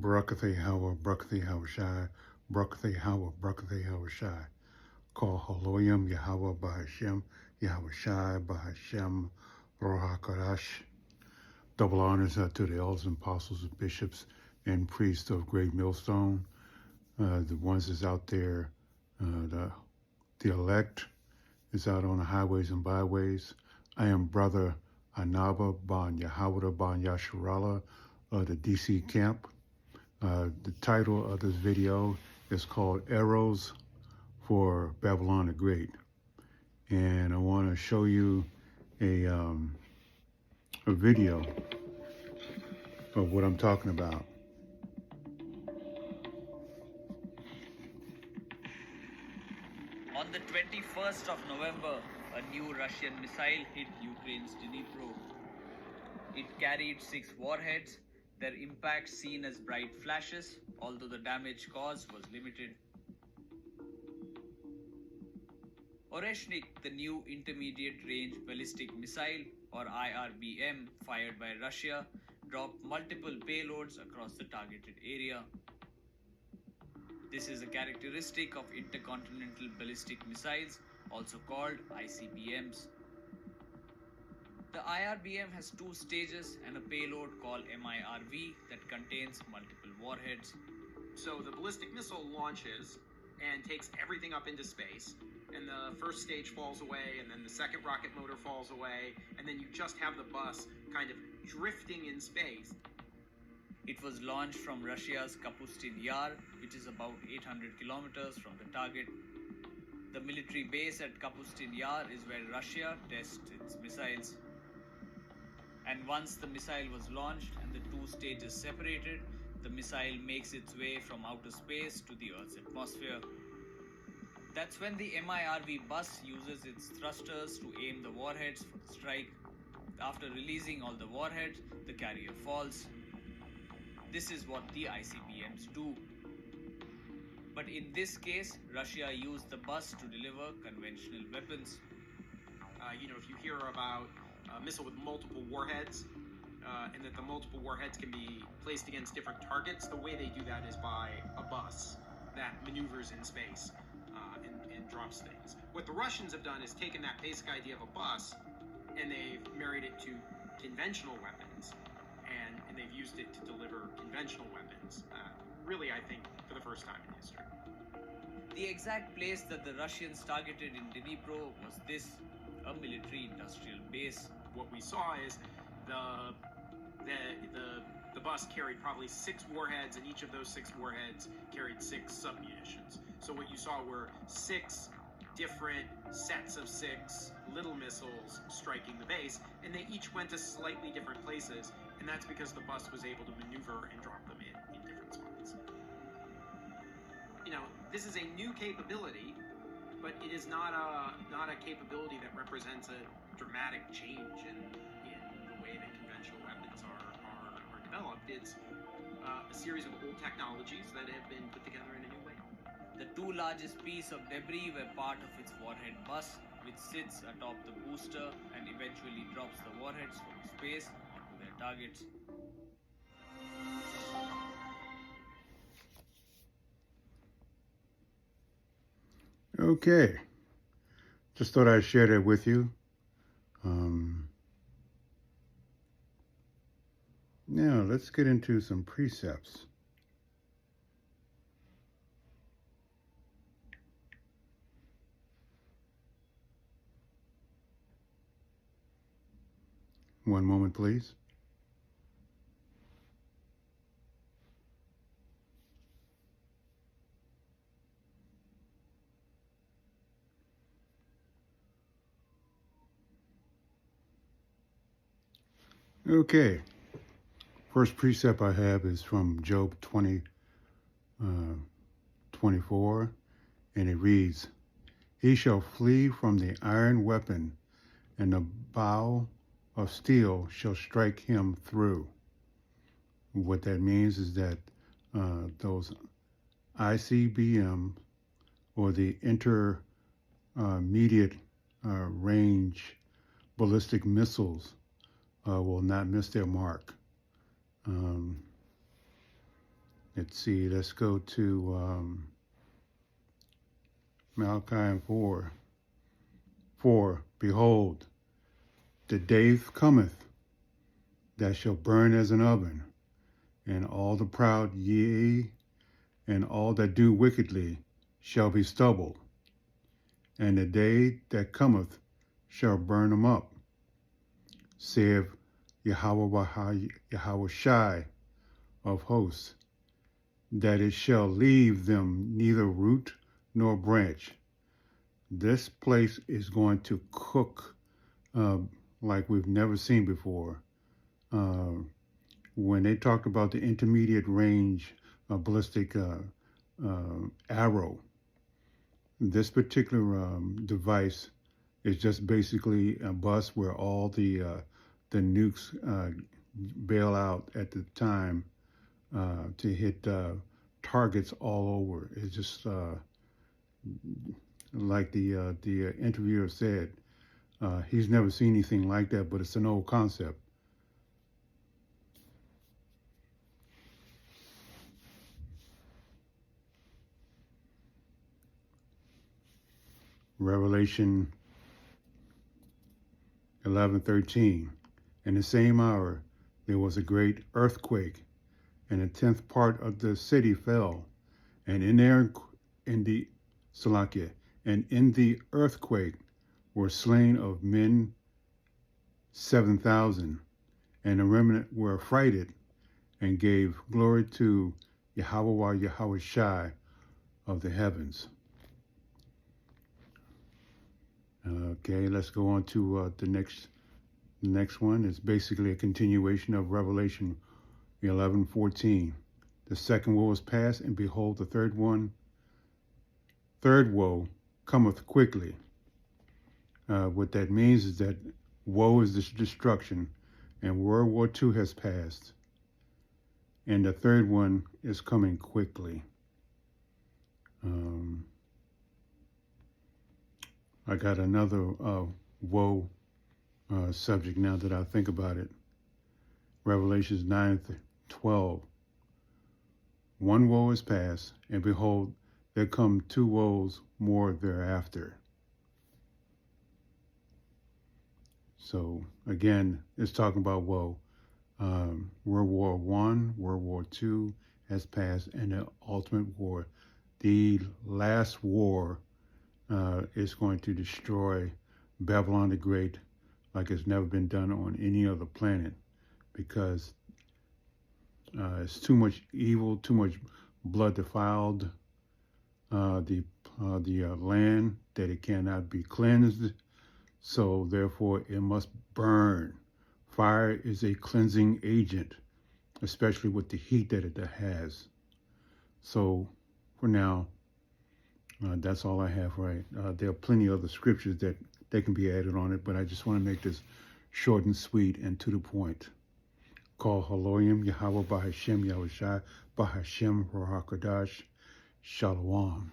Barakathe Hawa, Barakathe Hawa Shai, Barakathe Hawa, Barakathe Hawa Shai. Call Haloyim Yahweh Bahashem, Yahweh Shai Bahashem, Roha Kadash. Double honors to the elders and apostles and bishops and priests of Great Millstone, the ones that's out there, the elect is out on the highways and byways. I am Brother Anaba Ban Yahweh Ban Yasharala of the DC camp. The title of this video is called Arrows for Babylon the Great. And I want to show you a video of what I'm talking about. On the 21st of November, a new Russian missile hit Ukraine's Dnipro. It carried 6 warheads, their impact seen as bright flashes, although the damage caused was limited. Oreshnik, the new intermediate range ballistic missile, or IRBM, fired by Russia, dropped multiple payloads across the targeted area. This is a characteristic of intercontinental ballistic missiles, also called ICBMs. The IRBM has 2 stages and a payload called MIRV that contains multiple warheads. So the ballistic missile launches and takes everything up into space, and the first stage falls away, and then the second rocket motor falls away, and then you just have the bus kind of drifting in space. It was launched from Russia's Kapustin Yar, which is about 800 kilometers from the target. The military base at Kapustin Yar is where Russia tests its missiles. And once the missile was launched and the 2 stages separated, the missile makes its way from outer space to the Earth's atmosphere. That's when the MIRV bus uses its thrusters to aim the warheads for the strike. After releasing all the warheads, the carrier falls. This is what the ICBMs do. But in this case, Russia used the bus to deliver conventional weapons. If you hear about a missile with multiple warheads, and that the multiple warheads can be placed against different targets, the way they do that is by a bus that maneuvers in space and drops things. What the Russians have done is taken that basic idea of a bus and they've married it to conventional weapons, and they've used it to deliver conventional weapons, really, I think, for the first time in history. The exact place that the Russians targeted in Dnipro was this, a military-industrial base. What we saw is the bus carried probably 6 warheads, and each of those 6 warheads carried 6 submunitions. So what you saw were 6 different sets of 6 little missiles striking the base, and they each went to slightly different places, and that's because the bus was able to maneuver and drop them in different spots. This is a new capability, but it is not a capability that represents a dramatic change in the way that conventional weapons are developed. It's a series of old technologies that have been put together in a new way. The 2 largest pieces of debris were part of its warhead bus, which sits atop the booster and eventually drops the warheads from space onto their targets. Okay, just thought I'd share that with you. Now let's get into some precepts. One moment, please. Okay, first precept I have is from Job 20:24, and it reads, "He shall flee from the iron weapon, and the bow of steel shall strike him through." What that means is that those ICBM, or the intermediate range ballistic missiles, will not miss their mark. let's see, let's go to Malachi 4. 4, behold, the day cometh that shall burn as an oven, and all the proud, yea, and all that do wickedly shall be stubble. And the day that cometh shall burn them up, saith Yahweh Shai of hosts, that it shall leave them neither root nor branch. This place is going to cook like we've never seen before. When they talked about the intermediate range ballistic arrow, this particular device is just basically a bus where all the nukes bail out at the time to hit targets all over. It's just like the interviewer said, he's never seen anything like that, but it's an old concept. Revelation 11:13. In the same hour there was a great earthquake, and a 10th part of the city fell, and in the Salakia, and in the earthquake were slain of men 7,000, and the remnant were affrighted, and gave glory to Yahweh Shai of the heavens. Okay, let's go on to the next one. It's basically a continuation of Revelation 11:14. The second woe is past, and behold, the third woe cometh quickly. What that means is that woe is this destruction, and World War II has passed, and the third one is coming quickly. I got another woe subject now that I think about it. Revelations 9:12. One woe is past, and behold, there come two woes more thereafter. So again, it's talking about woe. World War I, World War II has passed, and the ultimate war, the last war, is going to destroy Babylon the Great like it's never been done on any other planet, because it's too much evil, too much blood defiled the land, that it cannot be cleansed. So therefore it must burn. Fire is a cleansing agent, especially with the heat that it has. So for now, that's all I have, right? There are plenty of other scriptures that can be added on it, but I just want to make this short and sweet and to the point. Call Haloyim Yahweh Bahashem Yahushai Bahashem Ruach HaKodesh Shalom.